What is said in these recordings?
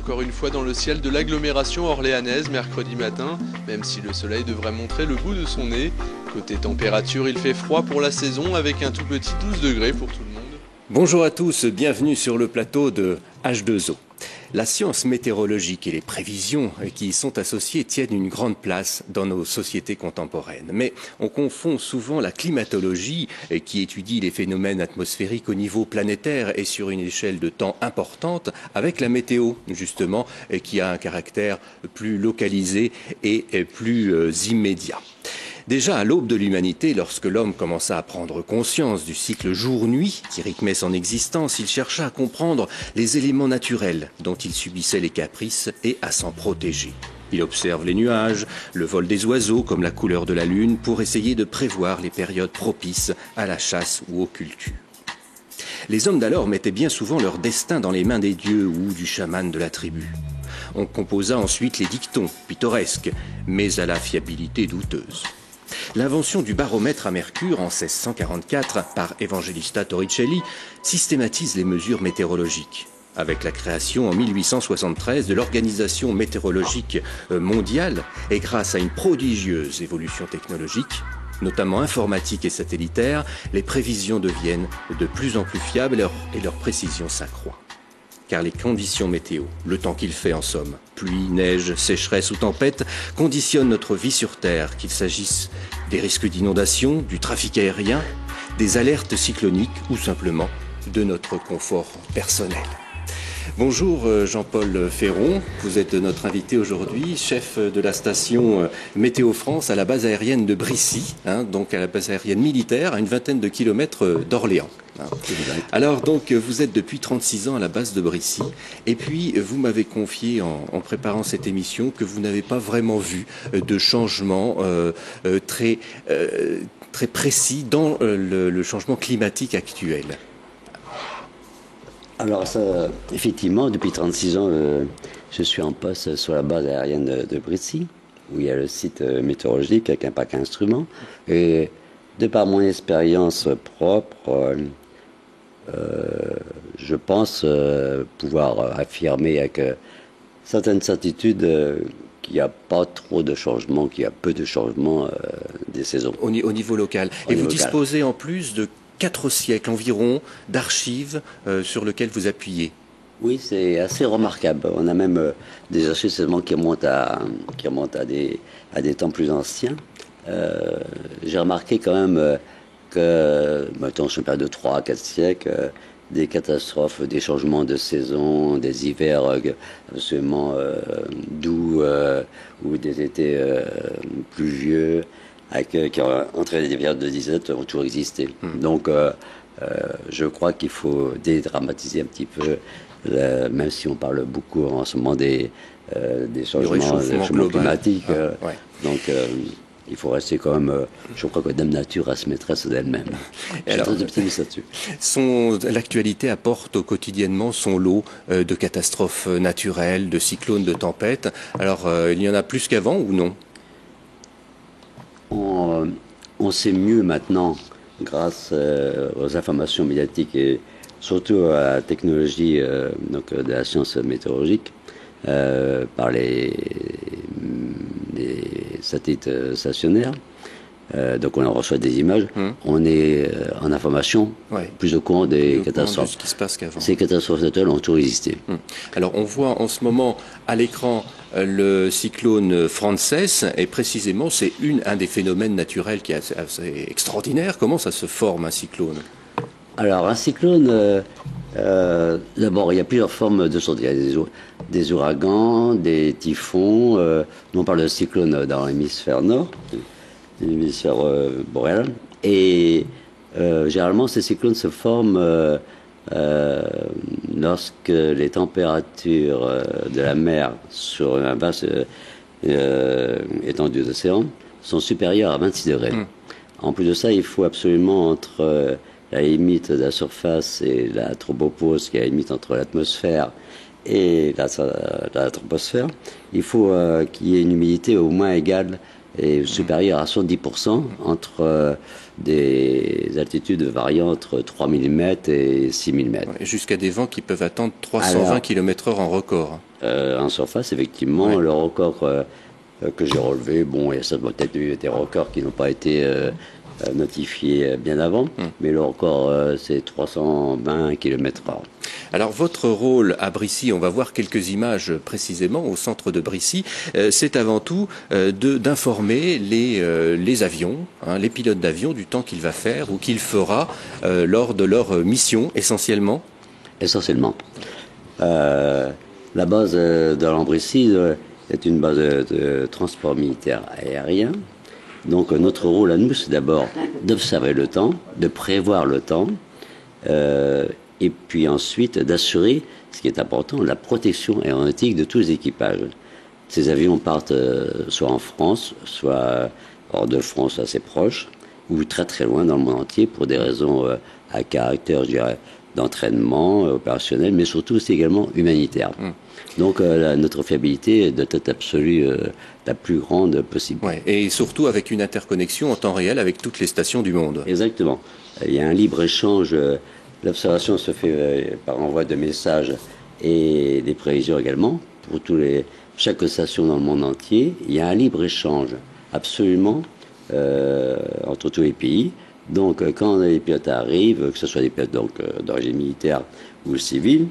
encore une fois dans le ciel de l'agglomération orléanaise mercredi matin, même si le soleil devrait montrer le bout de son nez. Côté température, il fait froid pour la saison avec un tout petit 12 degrés pour tout le monde. Bonjour à tous, bienvenue sur le plateau de H2O. La science météorologique et les prévisions qui y sont associées tiennent une grande place dans nos sociétés contemporaines. Mais on confond souvent la climatologie, qui étudie les phénomènes atmosphériques au niveau planétaire et sur une échelle de temps importante, avec la météo, justement, qui a un caractère plus localisé et plus immédiat. Déjà à l'aube de l'humanité, lorsque l'homme commença à prendre conscience du cycle jour-nuit qui rythmait son existence, il chercha à comprendre les éléments naturels dont il subissait les caprices et à s'en protéger. Il observe les nuages, le vol des oiseaux comme la couleur de la lune pour essayer de prévoir les périodes propices à la chasse ou aux cultures. Les hommes d'alors mettaient bien souvent leur destin dans les mains des dieux ou du chaman de la tribu. On composa ensuite les dictons, pittoresques, mais à la fiabilité douteuse. L'invention du baromètre à mercure en 1644 par Evangelista Torricelli systématise les mesures météorologiques. Avec la création en 1873 de l'Organisation météorologique mondiale et grâce à une prodigieuse évolution technologique, notamment informatique et satellitaire, les prévisions deviennent de plus en plus fiables et leur précision s'accroît. Car les conditions météo, le temps qu'il fait en somme, pluie, neige, sécheresse ou tempête, conditionnent notre vie sur Terre, qu'il s'agisse des risques d'inondation, du trafic aérien, des alertes cycloniques ou simplement de notre confort personnel. Bonjour Jean-Paul Ferron, vous êtes notre invité aujourd'hui, chef de la station Météo France à la base aérienne de Brissy, donc à la base aérienne militaire, à une vingtaine de kilomètres d'Orléans. Alors donc vous êtes depuis 36 ans à la base de Brissy et puis vous m'avez confié en préparant cette émission que vous n'avez pas vraiment vu de changement très précis dans le changement climatique actuel. Alors ça, effectivement, depuis 36 ans, je suis en poste sur la base aérienne de Brissy, où il y a le site météorologique avec un pack instruments. Et de par mon expérience propre, je pense pouvoir affirmer avec certaines certitudes qu'il n'y a pas trop de changements, qu'il y a peu de changements des saisons. Au niveau local. Et vous disposez en plus de 4 siècles environ d'archives sur lesquelles vous appuyez. Oui, c'est assez remarquable. On a même des archives seulement qui remontent à des temps plus anciens. J'ai remarqué quand même que, maintenant, sur une période de 3 à 4 siècles, des catastrophes, des changements de saison, des hivers absolument doux ou des étés pluvieux, qui ont entraîné des périodes de disette, ont toujours existé. Donc, je crois qu'il faut dédramatiser un petit peu, même si on parle beaucoup en ce moment des changements climatiques. Donc, il faut rester quand même, je crois que Dame Nature reste maîtresse d'elle-même. Je suis très optimiste là-dessus. L'actualité apporte quotidiennement son lot de catastrophes naturelles, de cyclones, de tempêtes. Alors, il y en a plus qu'avant ou non ? On sait mieux maintenant, grâce aux informations médiatiques et surtout à la technologie de la science météorologique, par les satellites stationnaires. Donc on en reçoit des images. On est en information, plus au courant des catastrophes. De ce qui se passe qu'avant. Ces catastrophes naturelles ont toujours existé. Alors on voit en ce moment à l'écran le cyclone Frances, et précisément c'est un des phénomènes naturels qui est assez extraordinaire. Comment ça se forme un cyclone ? Alors un cyclone, d'abord il y a plusieurs formes de sorties. Il y a des ouragans, des typhons. Nous on parle de cyclone dans l'hémisphère nord, l'hémisphère boréal. Et généralement ces cyclones se forment lorsque les températures de la mer sur un vaste étendue d'océan sont supérieures à 26 degrés. En plus de ça, il faut absolument entre la limite de la surface et la tropopause, qui est la limite entre l'atmosphère et la troposphère, il faut qu'il y ait une humidité au moins égale est supérieur à 70% entre des altitudes variant entre 3 mm et 6 mm. Jusqu'à des vents qui peuvent atteindre 320 km/h en record. En surface, effectivement, le record que j'ai relevé, bon, il y a peut-être eu des records qui n'ont pas été notifiés bien avant, mais le record, c'est 320 km/h. Alors votre rôle à Brissy, on va voir quelques images précisément au centre de Brissy, c'est avant tout d'informer les avions, les pilotes d'avion du temps qu'il va faire ou qu'il fera lors de leur mission essentiellement. Essentiellement. La base de l'Ambrissy est une base de transport militaire aérien. Donc notre rôle à nous, c'est d'abord d'observer le temps, de prévoir le temps, et puis ensuite d'assurer, ce qui est important, la protection aéronautique de tous les équipages. Ces avions partent soit en France, soit hors de France assez proches, ou très très loin dans le monde entier pour des raisons à caractère, je dirais, d'entraînement opérationnel, mais surtout aussi également humanitaire. Donc notre fiabilité doit être absolue, la plus grande possible. Ouais, et surtout avec une interconnexion en temps réel avec toutes les stations du monde. Exactement. Il y a un libre-échange. L'observation se fait par envoi de messages et des prévisions également pour chaque station dans le monde entier. Il y a un libre-échange absolument entre tous les pays. Donc quand les pilotes arrivent, que ce soit des pilotes d'origine militaire ou civile,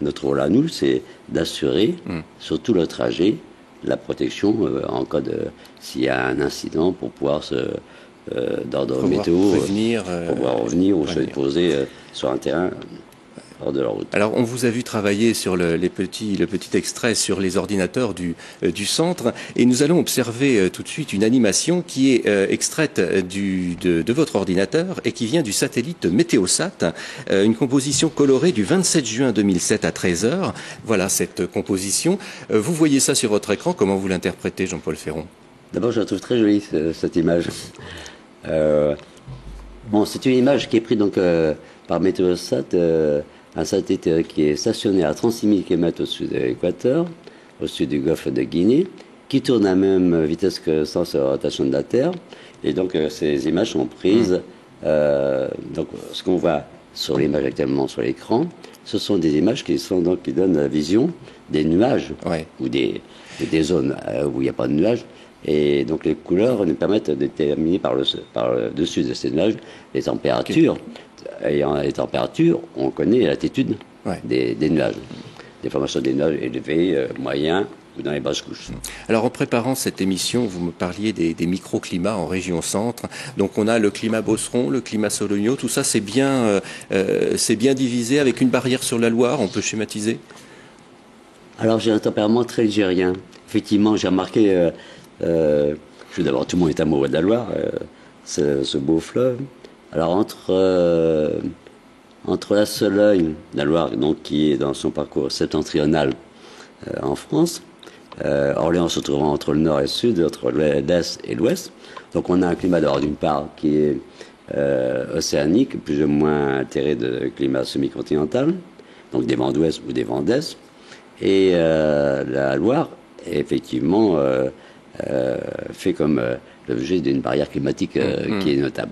notre rôle à nous, c'est d'assurer sur tout le trajet la protection en cas s'il y a un incident pour pouvoir d'ordre météo, pour pouvoir revenir ou se déposer sur un terrain hors de la route. Alors on vous a vu travailler sur le petit extrait sur les ordinateurs du centre et nous allons observer tout de suite une animation qui est extraite de votre ordinateur et qui vient du satellite Météosat, une composition colorée du 27 juin 2007 à 13h. Voilà cette composition. Vous voyez ça sur votre écran, comment vous l'interprétez, Jean-Paul Ferron? D'abord, je la trouve très jolie, cette image. Bon, c'est une image qui est prise donc, par Météosat, un satellite qui est stationné à 36 000 km au-dessus de l'équateur, au-dessus du golfe de Guinée, qui tourne à la même vitesse que le sens de rotation de la Terre. Et donc, ces images sont prises. Donc, ce qu'on voit sur l'image actuellement sur l'écran, ce sont des images qui donnent la vision des nuages ou des zones où il n'y a pas de nuages. Et donc les couleurs nous permettent de déterminer par le dessus de ces nuages les températures. Et en les températures, on connaît l'altitude des nuages. Des formations des nuages élevés, moyens ou dans les basses couches. Alors en préparant cette émission, vous me parliez des microclimats en région centre. Donc on a le climat Beauceron, le climat Sologno, tout ça c'est bien divisé avec une barrière sur la Loire, on peut schématiser? Alors j'ai un tempérament très ligérien. Effectivement, j'ai remarqué... d'abord, tout le monde est amoureux de la Loire, ce beau fleuve. Alors entre la Sologne, la Loire, donc qui est dans son parcours septentrional en France, Orléans se trouvant entre le nord et le sud, entre l'est et l'ouest. Donc on a un climat d'or d'une part qui est océanique, plus ou moins altéré de climat semi-continental, donc des vents d'ouest ou des vents d'est. Et la Loire est effectivement fait comme l'objet d'une barrière climatique qui est notable.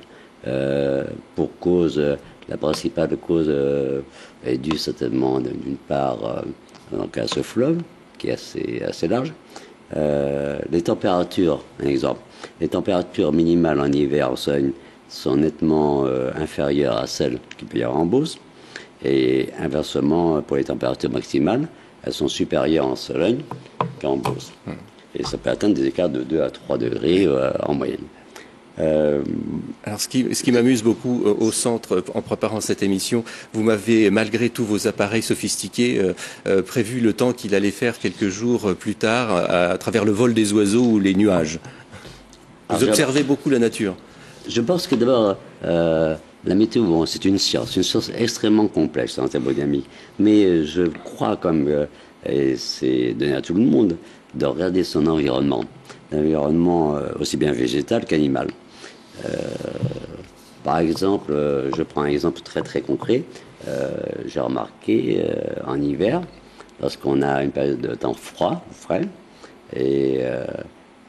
Pour cause, la principale cause est due certainement d'une part donc à ce fleuve qui est assez large. Les températures, un exemple, les températures minimales en hiver en Sologne sont nettement inférieures à celles qu'il peut y avoir en Beauce, et inversement pour les températures maximales, elles sont supérieures en Sologne qu'en Beauce. Et ça peut atteindre des écarts de 2 à 3 degrés en moyenne. Alors ce qui m'amuse beaucoup au centre, en préparant cette émission, vous m'avez, malgré tous vos appareils sophistiqués, prévu le temps qu'il allait faire quelques jours plus tard à travers le vol des oiseaux ou les nuages. Vous observez beaucoup la nature. Je pense que d'abord, la météo, bon, c'est une science extrêmement complexe en thermodynamique. Mais je crois, et c'est donné à tout le monde, de regarder son environnement. L'environnement aussi bien végétal qu'animal. Par exemple, je prends un exemple très très concret. J'ai remarqué en hiver, lorsqu'on a une période de temps frais, et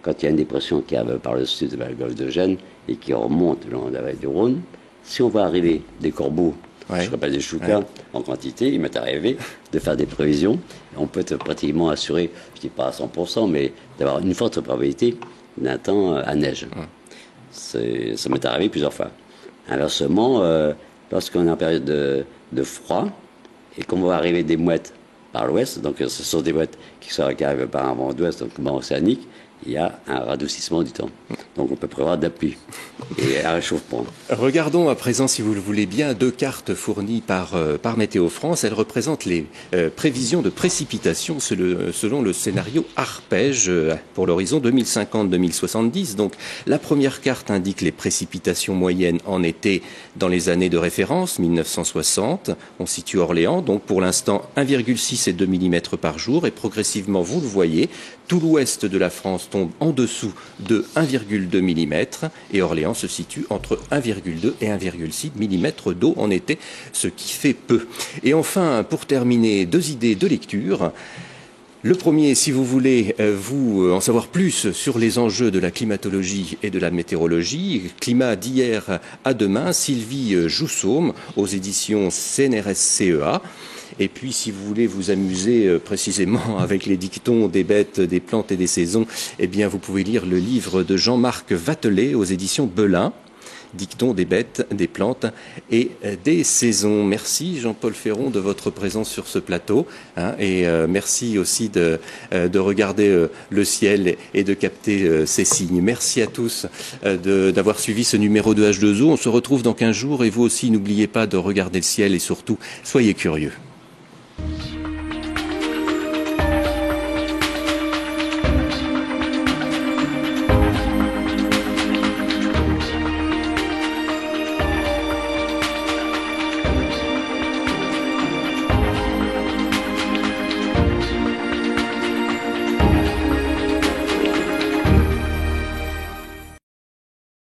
quand il y a une dépression qui arrive par le sud de la golfe de Gênes et qui remonte le long de la vallée du Rhône, si on voit arriver des corbeaux, je rappelle des choucas en quantité, il m'est arrivé de faire des prévisions. On peut être pratiquement assuré, je ne dis pas à 100%, mais d'avoir une forte probabilité d'un temps à neige. Ça m'est arrivé plusieurs fois. Inversement, lorsqu'on est en période de froid et qu'on voit arriver des mouettes par l'ouest, donc ce sont des mouettes qui arrivent par un vent d'ouest, donc vent océanique, il y a un radoucissement du temps. Donc on peut prévoir d'appui et un réchauffement. Regardons à présent, si vous le voulez bien, 2 cartes fournies par Météo France. Elles représentent les prévisions de précipitations selon le scénario arpège pour l'horizon 2050-2070. Donc la première carte indique les précipitations moyennes en été dans les années de référence, 1960. On situe Orléans, donc pour l'instant 1,6 et 2 mm par jour. Et progressivement, vous le voyez, tout l'ouest de la France tombe en dessous de 1,2 mm et Orléans se situe entre 1,2 et 1,6 mm d'eau en été, ce qui fait peu. Et enfin, pour terminer, 2 idées de lecture. Le premier, si vous voulez vous en savoir plus sur les enjeux de la climatologie et de la météorologie, climat d'hier à demain, Sylvie Joussaume aux éditions CNRS-CEA. Et puis, si vous voulez vous amuser précisément avec les dictons des bêtes, des plantes et des saisons, eh bien, vous pouvez lire le livre de Jean-Marc Vatelet aux éditions Belin. Dictons des bêtes, des plantes et des saisons. Merci Jean-Paul Ferron de votre présence sur ce plateau et merci aussi de regarder le ciel et de capter ces signes. Merci à tous d'avoir suivi ce numéro de H2O. On se retrouve dans 15 jours et vous aussi n'oubliez pas de regarder le ciel et surtout soyez curieux.